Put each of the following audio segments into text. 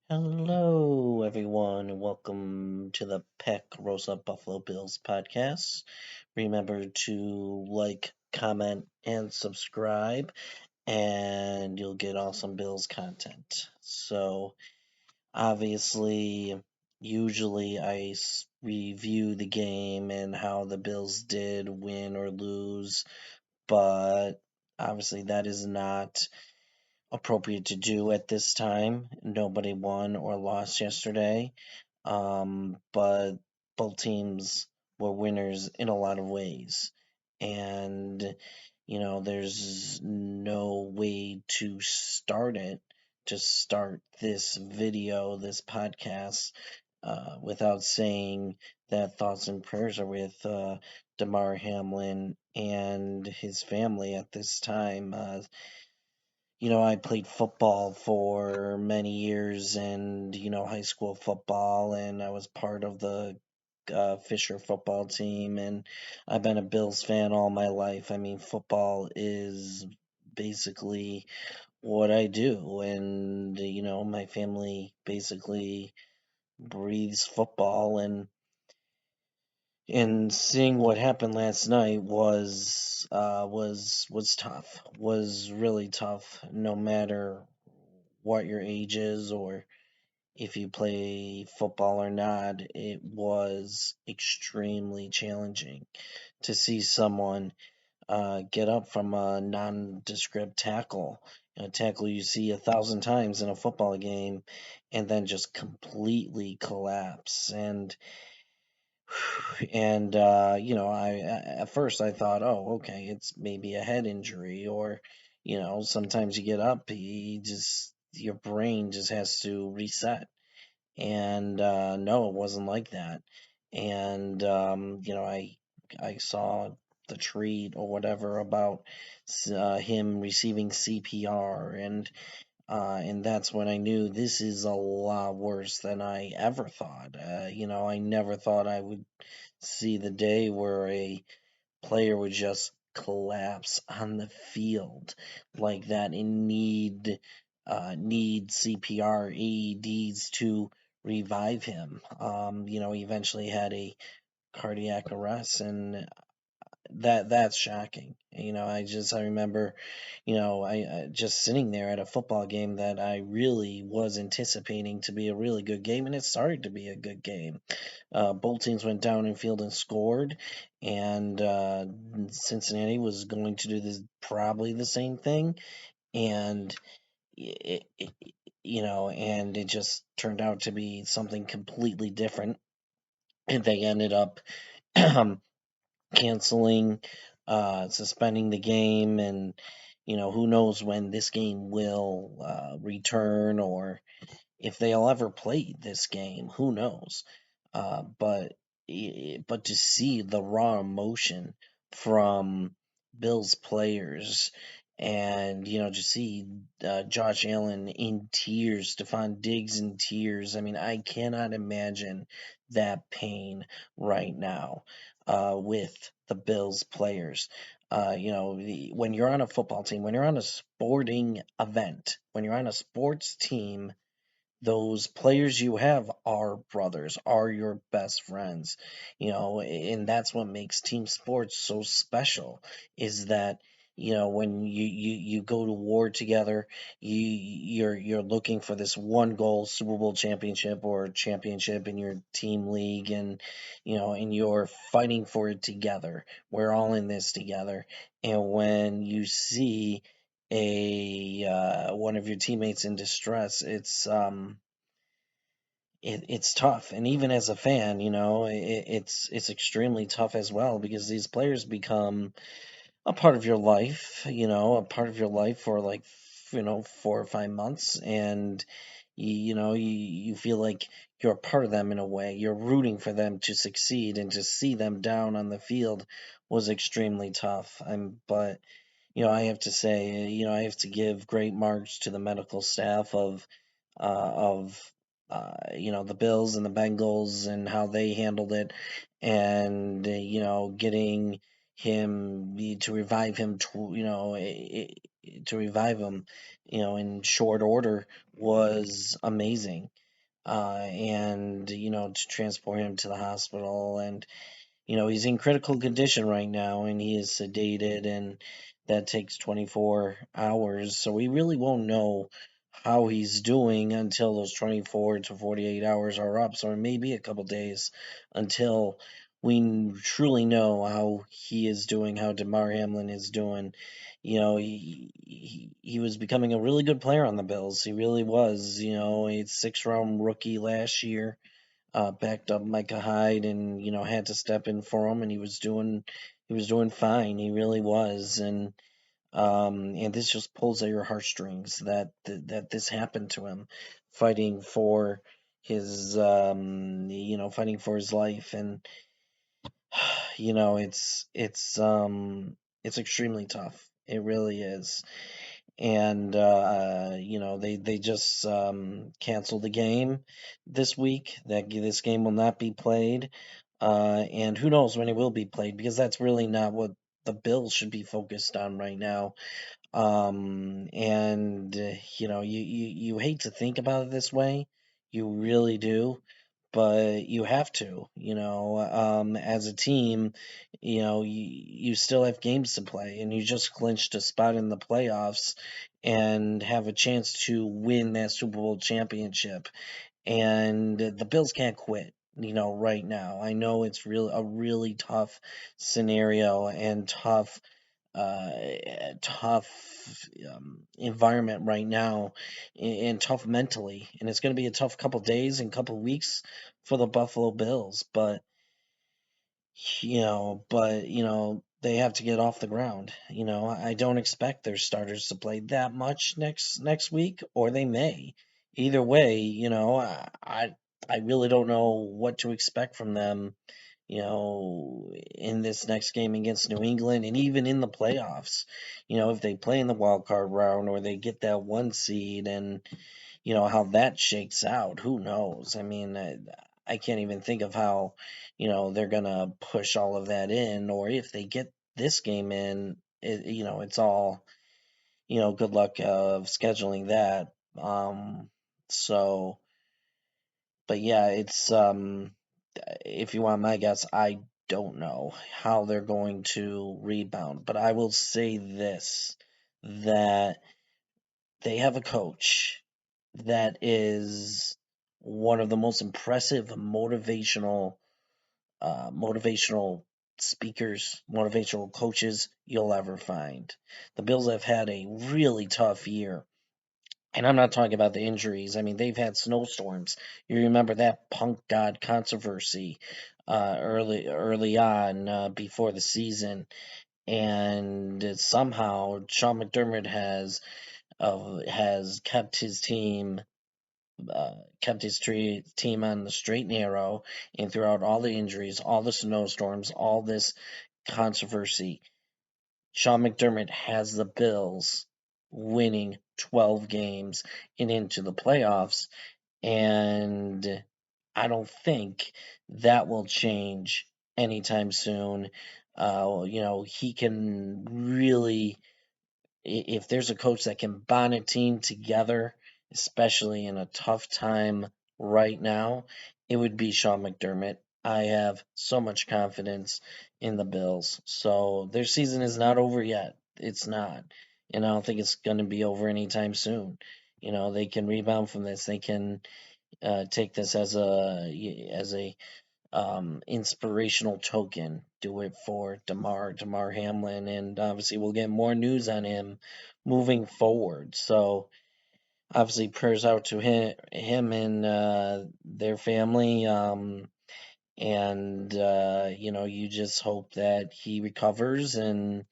Hello, everyone, and welcome to the Peck Rosa Buffalo Bills podcast. Remember to like, comment, and subscribe, and you'll get awesome Bills content. Obviously, usually review the game and how the Bills did win or lose, but obviously, that is not appropriate to do at this time. Nobody won or lost yesterday, but both teams were winners in a lot of ways. And, there's no way to start this video, this podcast, without saying that thoughts and prayers are with Damar Hamlin and his family at this time. I played football for many years and, high school football, and I was part of the Fisher football team, and I've been a Bills fan all my life. I mean, football is basically what I do, and, my family basically breathes football, and seeing what happened last night was tough. Was really tough. No matter what your age is or if you play football or not, it was extremely challenging to see someone get up from a nondescript tackle, a tackle you see 1,000 times in a football game, and then just completely collapse. I at first I thought, oh, okay, it's maybe a head injury, or sometimes you get up, your brain just has to reset, and no, it wasn't like that. And I saw the tweet or whatever about him receiving CPR, and that's when I knew this is a lot worse than I ever thought. I never thought I would see the day where a player would just collapse on the field like that and need CPR AEDs to revive him. He eventually had a cardiac arrest, and that's shocking. I remember, I just sitting there at a football game that I really was anticipating to be a really good game, and it started to be a good game. Both teams went down in field and scored, and Cincinnati was going to do this probably the same thing, and it, it, and it just turned out to be something completely different, and they ended up canceling, suspending the game, and who knows when this game will return or if they'll ever play this game. Who knows? But to see the raw emotion from Bills players, and to see Josh Allen in tears, Stephon Diggs in tears. I mean, I cannot imagine that pain right now with the Bills players. When you're on a football team, when you're on a sporting event, when you're on a sports team, those players you have are brothers, are your best friends, and that's what makes team sports so special, is that when you go to war together, you're looking for this one goal, Super Bowl championship or championship in your team league, and you're fighting for it together. We're all in this together. And when you see a one of your teammates in distress, it's tough. And even as a fan, it's extremely tough as well, because these players become a part of your life, a part of your life for like 4 or 5 months, and you feel like you're a part of them in a way. You're rooting for them to succeed, and to see them down on the field was extremely tough. But I have to say, I have to give great marks to the medical staff of the Bills and the Bengals, and how they handled it, and getting him to revive him. to revive him, in short order was amazing. And to transport him to the hospital, and he's in critical condition right now, and he is sedated, and that takes 24 hours. So we really won't know how he's doing until those 24 to 48 hours are up. So it may be a couple days until we truly know how he is doing, how Damar Hamlin is doing. He was becoming a really good player on the Bills. He really was. A six-round rookie last year, backed up Micah Hyde, and had to step in for him, and he was doing fine. He really was, and this just pulls at your heartstrings that this happened to him, fighting for his life, and it's extremely tough. It really is. And they just canceled the game this week. That this game will not be played, and who knows when it will be played, because that's really not what the Bills should be focused on right now. And you hate to think about it this way, you really do, but you have to. As a team, you still have games to play, and you just clinched a spot in the playoffs and have a chance to win that Super Bowl championship. And the Bills can't quit. Right now, I know it's a really tough scenario, and uh, tough environment right now, and tough mentally. And it's going to be a tough couple days and couple weeks for the Buffalo Bills. But they have to get off the ground. I don't expect their starters to play that much next week, or they may. Either way, I really don't know what to expect from them, in this next game against New England, and even in the playoffs. If they play in the wild card round, or they get that one seed, and how that shakes out, who knows? I mean, I can't even think of how, they're gonna push all of that in, or if they get this game in, it's all, good luck of scheduling that. So, but yeah, if you want my guess, I don't know how they're going to rebound, but I will say this, that they have a coach that is one of the most impressive motivational speakers, motivational coaches you'll ever find. The Bills have had a really tough year. And I'm not talking about the injuries. I mean, they've had snowstorms. You remember that punk god controversy, early on, before the season, and somehow Sean McDermott has kept his team on the straight and narrow, and throughout all the injuries, all the snowstorms, all this controversy, Sean McDermott has the Bills winning 12 games and into the playoffs, and I don't think that will change anytime soon. He can really, if there's a coach that can bond a team together, especially in a tough time right now, it would be Sean McDermott. I have so much confidence in the Bills. So their season is not over yet. It's not. And I don't think it's going to be over anytime soon. They can rebound from this. They can take this as a inspirational token. Do it for Damar Hamlin, and obviously we'll get more news on him moving forward. So obviously prayers out to him and their family. And you just hope that he recovers, and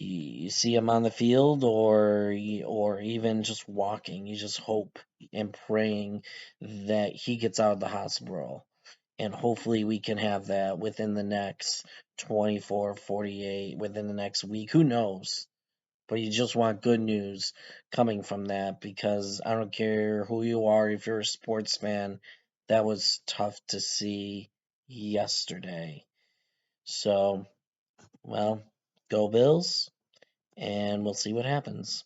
you see him on the field, or even just walking. You just hope and praying that he gets out of the hospital, and hopefully we can have that within the next 24, 48, within the next week. Who knows? But you just want good news coming from that, because I don't care who you are, if you're a sports fan, that was tough to see yesterday. So, well, go Bills, and we'll see what happens.